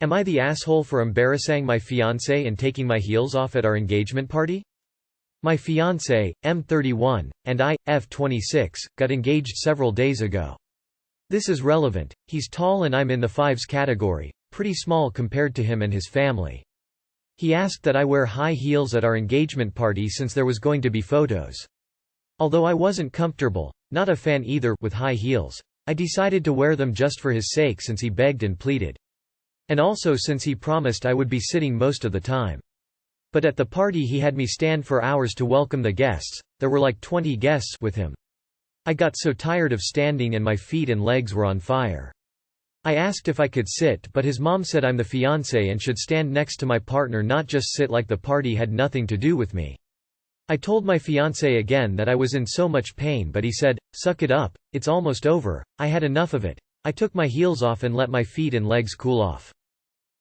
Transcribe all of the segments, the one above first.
Am I the asshole for embarrassing my fiancé and taking my heels off at our engagement party? My fiancé, M31, and I, F26, got engaged several days ago. This is relevant, he's tall and I'm in the 5s category, pretty small compared to him and his family. He asked that I wear high heels at our engagement party since there was going to be photos. Although I wasn't comfortable, not a fan either, with high heels, I decided to wear them just for his sake since he begged and pleaded. And also since he promised I would be sitting most of the time. But at the party he had me stand for hours to welcome the guests, there were like 20 guests with him. I got so tired of standing and my feet and legs were on fire. I asked if I could sit, but his mom said I'm the fiancé and should stand next to my partner, not just sit, like the party had nothing to do with me. I told my fiancé again that I was in so much pain, but he said, "Suck it up, it's almost over." I had enough of it. I took my heels off and let my feet and legs cool off.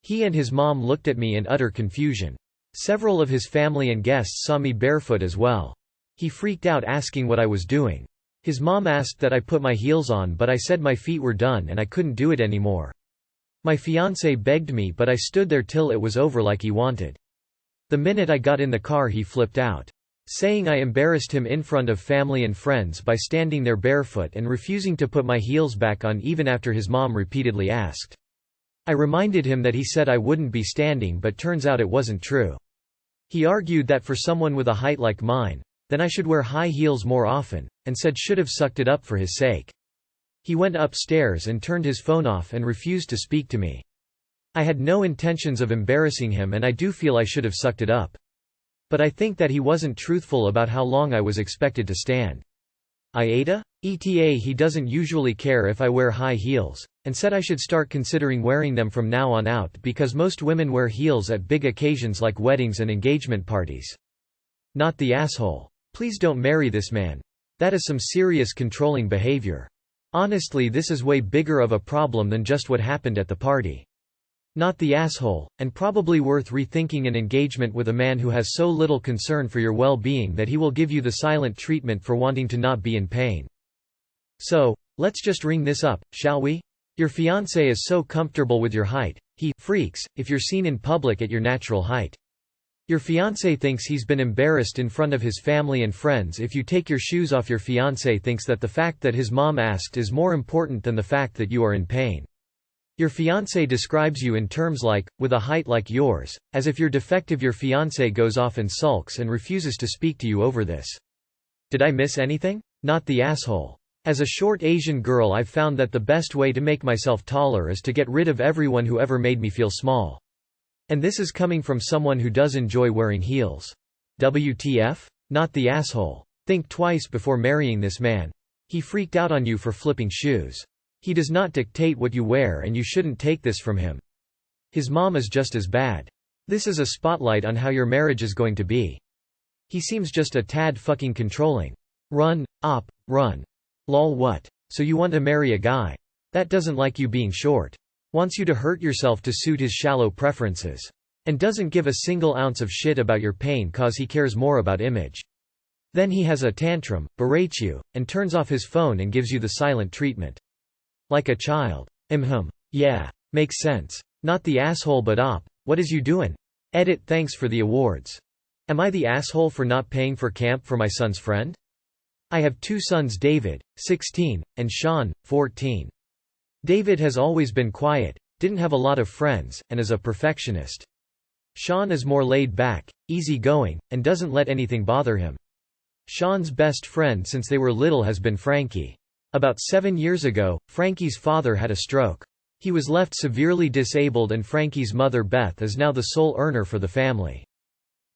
He and his mom looked at me in utter confusion. Several of his family and guests saw me barefoot as well. He freaked out asking what I was doing. His mom asked that I put my heels on, but I said my feet were done and I couldn't do it anymore. My fiancé begged me, but I stood there till it was over like he wanted. The minute I got in the car he flipped out, saying I embarrassed him in front of family and friends by standing there barefoot and refusing to put my heels back on even after his mom repeatedly asked. I reminded him that he said I wouldn't be standing, but turns out it wasn't true. He argued that for someone with a height like mine, then I should wear high heels more often, and said should have sucked it up for his sake. He went upstairs and turned his phone off and refused to speak to me. I had no intentions of embarrassing him and I do feel I should have sucked it up. But I think that he wasn't truthful about how long I was expected to stand. AITA? ETA he doesn't usually care if I wear high heels, and said I should start considering wearing them from now on out because most women wear heels at big occasions like weddings and engagement parties. Not the asshole. Please don't marry this man. That is some serious controlling behavior. Honestly, this is way bigger of a problem than just what happened at the party. Not the asshole, and probably worth rethinking an engagement with a man who has so little concern for your well-being that he will give you the silent treatment for wanting to not be in pain. So, let's just ring this up, shall we? Your fiancé is so comfortable with your height, he freaks if you're seen in public at your natural height. Your fiancé thinks he's been embarrassed in front of his family and friends if you take your shoes off. Your fiancé thinks that the fact that his mom asked is more important than the fact that you are in pain. Your fiancé describes you in terms like, with a height like yours, as if you're defective. Your fiancé goes off and sulks and refuses to speak to you over this. Did I miss anything? Not the asshole. As a short Asian girl, I've found that the best way to make myself taller is to get rid of everyone who ever made me feel small. And this is coming from someone who does enjoy wearing heels. WTF? Not the asshole. Think twice before marrying this man. He freaked out on you for flipping shoes. He does not dictate what you wear and you shouldn't take this from him. His mom is just as bad. This is a spotlight on how your marriage is going to be. He seems just a tad fucking controlling. Run, op, run. Lol what? So you want to marry a guy that doesn't like you being short? Wants you to hurt yourself to suit his shallow preferences? And doesn't give a single ounce of shit about your pain cause he cares more about image? Then he has a tantrum, berates you, and turns off his phone and gives you the silent treatment. Like a child. Yeah. Makes sense. Not the asshole but op, what is you doing? Edit thanks for the awards. Am I the asshole for not paying for camp for my son's friend? I have two sons, David, 16, and Sean, 14. David has always been quiet, didn't have a lot of friends, and is a perfectionist. Sean is more laid back, easygoing, and doesn't let anything bother him. Sean's best friend since they were little has been Frankie. About 7 years ago, Frankie's father had a stroke. He was left severely disabled and Frankie's mother Beth is now the sole earner for the family.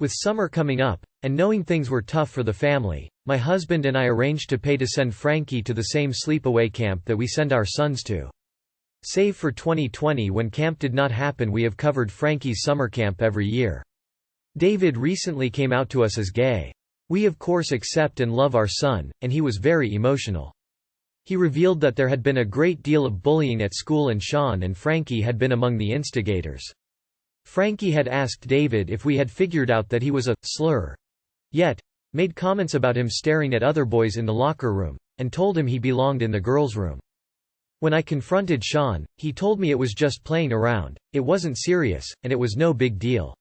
With summer coming up, and knowing things were tough for the family, my husband and I arranged to pay to send Frankie to the same sleepaway camp that we send our sons to. Save for 2020 when camp did not happen, we have covered Frankie's summer camp every year. David recently came out to us as gay. We of course accept and love our son, and he was very emotional. He revealed that there had been a great deal of bullying at school and Sean and Frankie had been among the instigators. Frankie had asked David if we had figured out that he was a slur yet, made comments about him staring at other boys in the locker room, and told him he belonged in the girls' room. When I confronted Sean, he told me it was just playing around, it wasn't serious, and it was no big deal.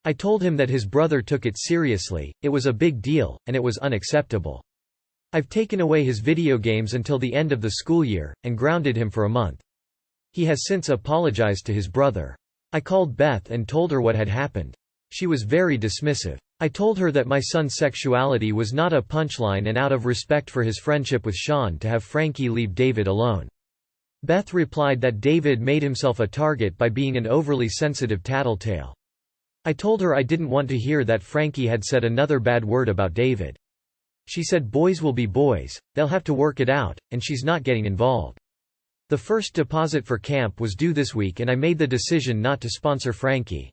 I told him that his brother took it seriously, it was a big deal, and it was unacceptable. I've taken away his video games until the end of the school year, and grounded him for a month. He has since apologized to his brother. I called Beth and told her what had happened. She was very dismissive. I told her that my son's sexuality was not a punchline and out of respect for his friendship with Sean to have Frankie leave David alone. Beth replied that David made himself a target by being an overly sensitive tattletale. I told her I didn't want to hear that Frankie had said another bad word about David. She said boys will be boys, they'll have to work it out, and she's not getting involved. The first deposit for camp was due this week and I made the decision not to sponsor Frankie.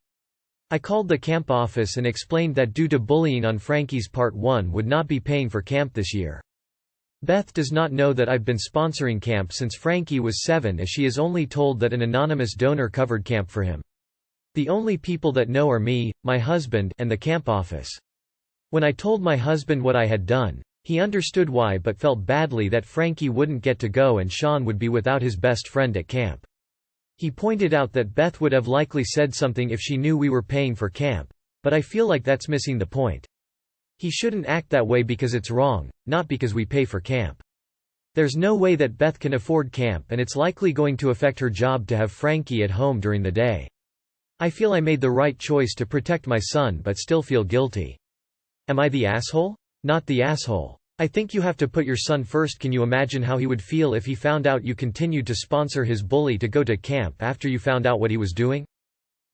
I called the camp office and explained that due to bullying on Frankie's part, one would not be paying for camp this year. Beth does not know that I've been sponsoring camp since Frankie was 7, as she is only told that an anonymous donor covered camp for him. The only people that know are me, my husband, and the camp office. When I told my husband what I had done, he understood why but felt badly that Frankie wouldn't get to go and Sean would be without his best friend at camp. He pointed out that Beth would have likely said something if she knew we were paying for camp, but I feel like that's missing the point. He shouldn't act that way because it's wrong, not because we pay for camp. There's no way that Beth can afford camp and it's likely going to affect her job to have Frankie at home during the day. I feel I made the right choice to protect my son but still feel guilty. Am I the asshole? Not the asshole. I think you have to put your son first. Can you imagine how he would feel if he found out you continued to sponsor his bully to go to camp after you found out what he was doing?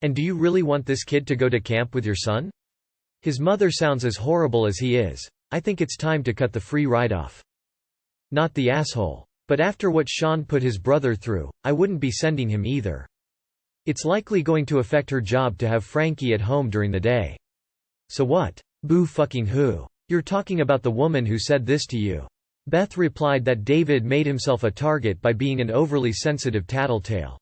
And do you really want this kid to go to camp with your son? His mother sounds as horrible as he is. I think it's time to cut the free ride off. Not the asshole. But after what Sean put his brother through, I wouldn't be sending him either. It's likely going to affect her job to have Frankie at home during the day. So what? Boo fucking who? You're talking about the woman who said this to you. Beth replied that David made himself a target by being an overly sensitive tattletale.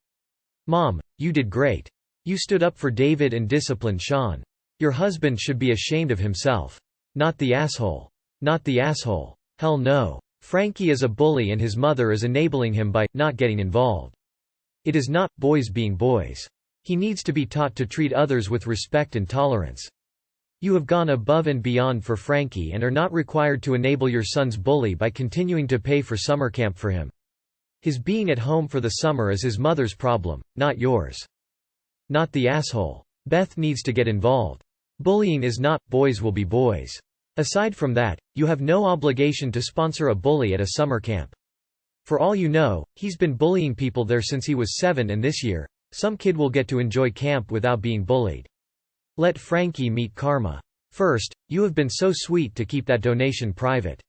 Mom, you did great. You stood up for David and disciplined Sean. Your husband should be ashamed of himself. Not the asshole. Not the asshole. Hell no. Frankie is a bully and his mother is enabling him by not getting involved. It is not boys being boys. He needs to be taught to treat others with respect and tolerance. You have gone above and beyond for Frankie and are not required to enable your son's bully by continuing to pay for summer camp for him. His being at home for the summer is his mother's problem, not yours. Not the asshole. Beth needs to get involved. Bullying is not, boys will be boys. Aside from that, you have no obligation to sponsor a bully at a summer camp. For all you know, he's been bullying people there since he was 7 and this year, some kid will get to enjoy camp without being bullied. Let Frankie meet karma. First, you have been so sweet to keep that donation private.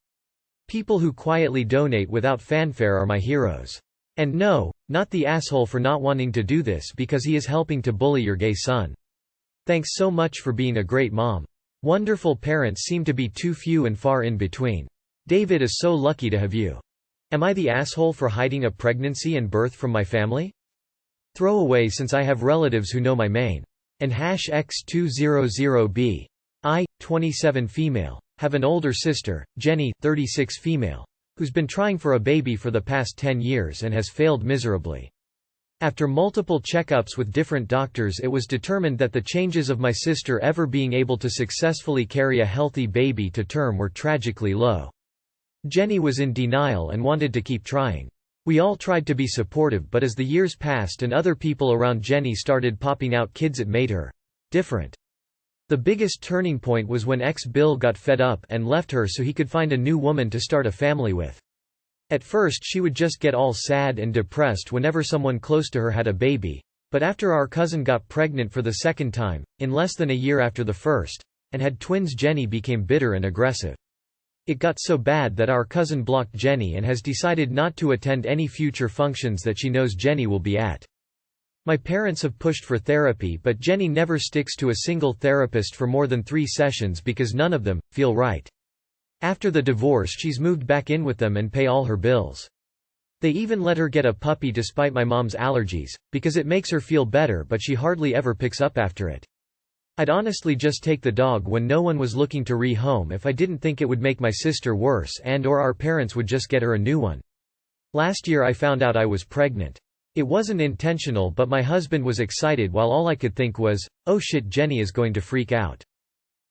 People who quietly donate without fanfare are my heroes. And no, not the asshole for not wanting to do this because he is helping to bully your gay son. Thanks so much for being a great mom. Wonderful parents seem to be too few and far in between. David is so lucky to have you. Am I the asshole for hiding a pregnancy and birth from my family? Throw away since I have relatives who know my main. And #X200B. I, 27 female, have an older sister, Jenny, 36 female, who's been trying for a baby for the past 10 years and has failed miserably. After multiple checkups with different doctors, it was determined that the chances of my sister ever being able to successfully carry a healthy baby to term were tragically low. Jenny was in denial and wanted to keep trying. We all tried to be supportive, but as the years passed and other people around Jenny started popping out kids, it made her different. The biggest turning point was when ex-Bill got fed up and left her so he could find a new woman to start a family with. At first she would just get all sad and depressed whenever someone close to her had a baby, but after our cousin got pregnant for the second time, in less than a year after the first, and had twins, Jenny became bitter and aggressive. It got so bad that our cousin blocked Jenny and has decided not to attend any future functions that she knows Jenny will be at. My parents have pushed for therapy, but Jenny never sticks to a single therapist for more than 3 sessions because none of them feel right. After the divorce, she's moved back in with them and pay all her bills. They even let her get a puppy despite my mom's allergies, because it makes her feel better, but she hardly ever picks up after it. I'd honestly just take the dog when no one was looking to rehome if I didn't think it would make my sister worse and/or our parents would just get her a new one. Last year I found out I was pregnant. It wasn't intentional, but my husband was excited while all I could think was, oh shit, Jenny is going to freak out.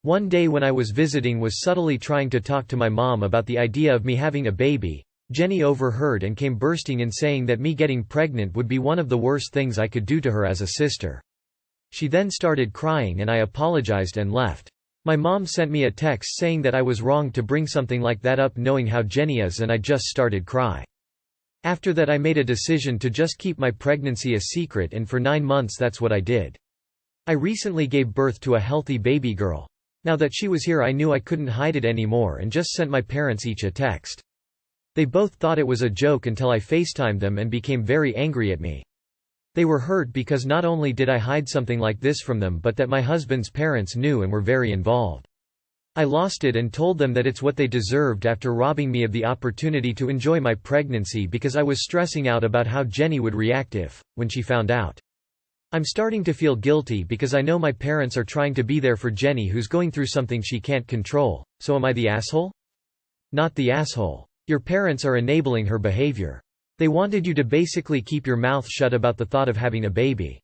One day when I was visiting was subtly trying to talk to my mom about the idea of me having a baby. Jenny overheard and came bursting in saying that me getting pregnant would be one of the worst things I could do to her as a sister. She then started crying and I apologized and left. My mom sent me a text saying that I was wrong to bring something like that up knowing how Jenny is, and I just started cry. After that I made a decision to just keep my pregnancy a secret, and for 9 months that's what I did. I recently gave birth to a healthy baby girl. Now that she was here I knew I couldn't hide it anymore and just sent my parents each a text. They both thought it was a joke until I FaceTimed them and became very angry at me. They were hurt because not only did I hide something like this from them, but that my husband's parents knew and were very involved. I lost it and told them that it's what they deserved after robbing me of the opportunity to enjoy my pregnancy because I was stressing out about how Jenny would react when she found out. I'm starting to feel guilty because I know my parents are trying to be there for Jenny who's going through something she can't control, so am I the asshole? Not the asshole. Your parents are enabling her behavior. They wanted you to basically keep your mouth shut about the thought of having a baby.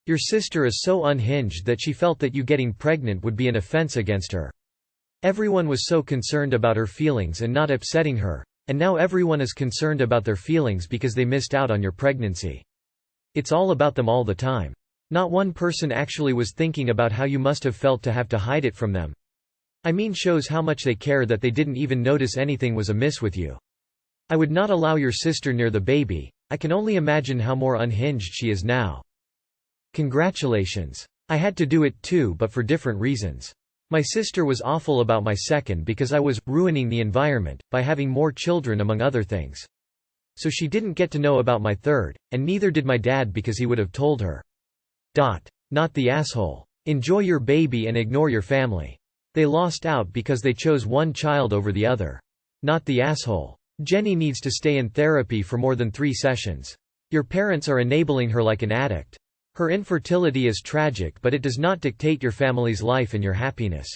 Your sister is so unhinged that she felt that you getting pregnant would be an offense against her. Everyone was so concerned about her feelings and not upsetting her, and now everyone is concerned about their feelings because they missed out on your pregnancy. It's all about them all the time. Not one person actually was thinking about how you must have felt to have to hide it from them. I mean, shows how much they care that they didn't even notice anything was amiss with you. I would not allow your sister near the baby. I can only imagine how more unhinged she is now. Congratulations. I had to do it too, but for different reasons. My sister was awful about my second because I was ruining the environment by having more children among other things. So she didn't get to know about my third, and neither did my dad because he would have told her. Not the asshole. Enjoy your baby and ignore your family. They lost out because they chose one child over the other. Not the asshole. Jenny needs to stay in therapy for more than 3 sessions. Your parents are enabling her like an addict. Her infertility is tragic, but it does not dictate your family's life and your happiness.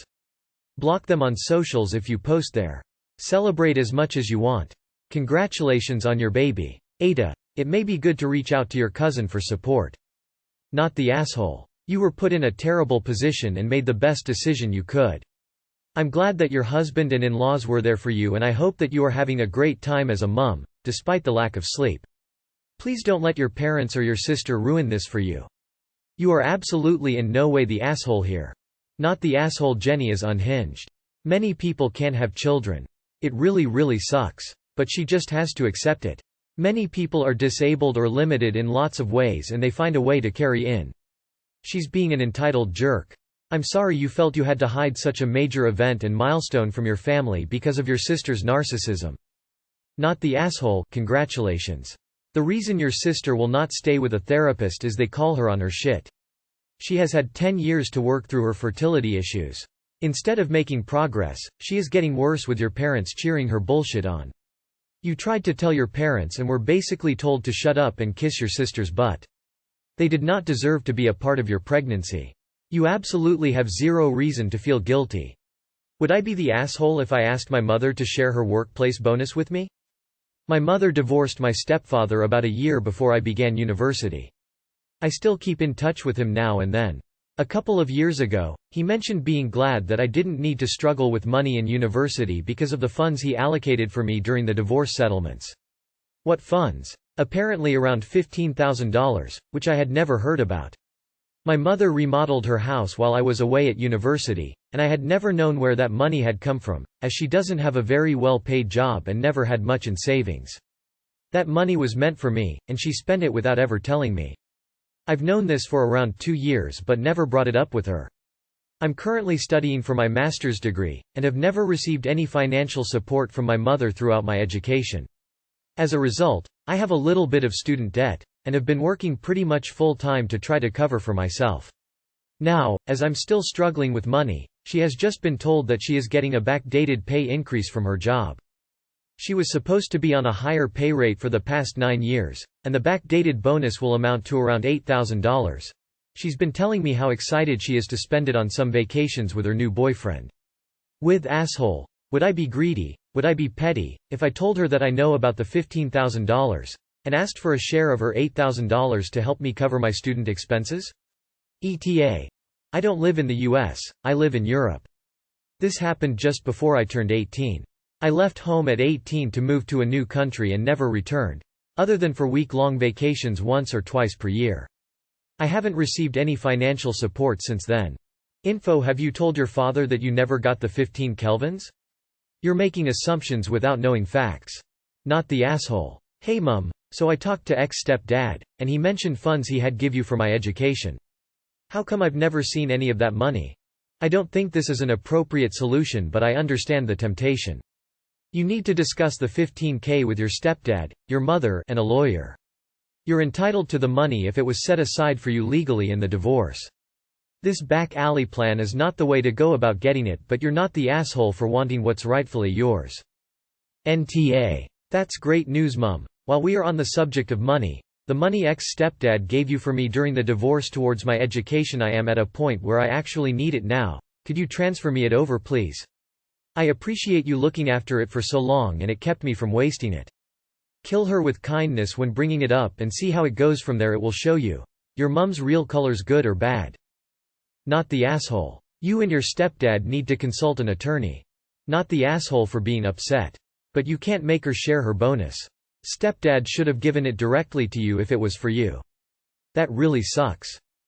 Block them on socials if you post there. Celebrate as much as you want. Congratulations on your baby. AITA. It may be good to reach out to your cousin for support. Not the asshole. You were put in a terrible position and made the best decision you could. I'm glad that your husband and in-laws were there for you, and I hope that you are having a great time as a mum, despite the lack of sleep. Please don't let your parents or your sister ruin this for you. You are absolutely in no way the asshole here. Not the asshole. Jenny is unhinged. Many people can't have children. It really sucks. But she just has to accept it. Many people are disabled or limited in lots of ways and they find a way to carry in. She's being an entitled jerk. I'm sorry you felt you had to hide such a major event and milestone from your family because of your sister's narcissism. Not the asshole. Congratulations. The reason your sister will not stay with a therapist is they call her on her shit. She has had 10 years to work through her fertility issues. Instead of making progress, she is getting worse with your parents cheering her bullshit on. You tried to tell your parents and were basically told to shut up and kiss your sister's butt. They did not deserve to be a part of your pregnancy. You absolutely have zero reason to feel guilty. Would I be the asshole if I asked my mother to share her workplace bonus with me? My mother divorced my stepfather about a year before I began university. I still keep in touch with him now and then. A couple of years ago, he mentioned being glad that I didn't need to struggle with money in university because of the funds he allocated for me during the divorce settlements. What funds? Apparently around $15,000, which I had never heard about. My mother remodeled her house while I was away at university, and I had never known where that money had come from, as she doesn't have a very well-paid job and never had much in savings. That money was meant for me, and she spent it without ever telling me. I've known this for around 2 years but never brought it up with her. I'm currently studying for my master's degree, and have never received any financial support from my mother throughout my education. As a result, I have a little bit of student debt, and have been working pretty much full-time to try to cover for myself. Now, as I'm still struggling with money, she has just been told that she is getting a backdated pay increase from her job. She was supposed to be on a higher pay rate for the past 9 years, and the backdated bonus will amount to around $8,000. She's been telling me how excited she is to spend it on some vacations with her new boyfriend. With asshole. Would I be greedy? Would I be petty if I told her that I know about the $15,000 and asked for a share of her $8,000 to help me cover my student expenses? ETA. I don't live in the US, I live in Europe. This happened just before I turned 18. I left home at 18 to move to a new country and never returned, other than for week-long vacations once or twice per year. I haven't received any financial support since then. Info. Have you told your father that you never got the 15 kelvins? You're making assumptions without knowing facts. Not the asshole. Hey mum, so I talked to ex-stepdad, and he mentioned funds he had give you for my education. How come I've never seen any of that money? I don't think this is an appropriate solution, but I understand the temptation. You need to discuss the $15K with your stepdad, your mother, and a lawyer. You're entitled to the money if it was set aside for you legally in the divorce. This back alley plan is not the way to go about getting it, but you're not the asshole for wanting what's rightfully yours. NTA. That's great news, mum. While we are on the subject of money, the money ex-stepdad gave you for me during the divorce towards my education, I am at a point where I actually need it now. Could you transfer me it over, please? I appreciate you looking after it for so long and it kept me from wasting it. Kill her with kindness when bringing it up and see how it goes from there. It will show you your mum's real colors, good or bad. Not the asshole. You and your stepdad need to consult an attorney. Not the asshole for being upset. But you can't make her share her bonus. Stepdad should have given it directly to you if it was for you. That really sucks.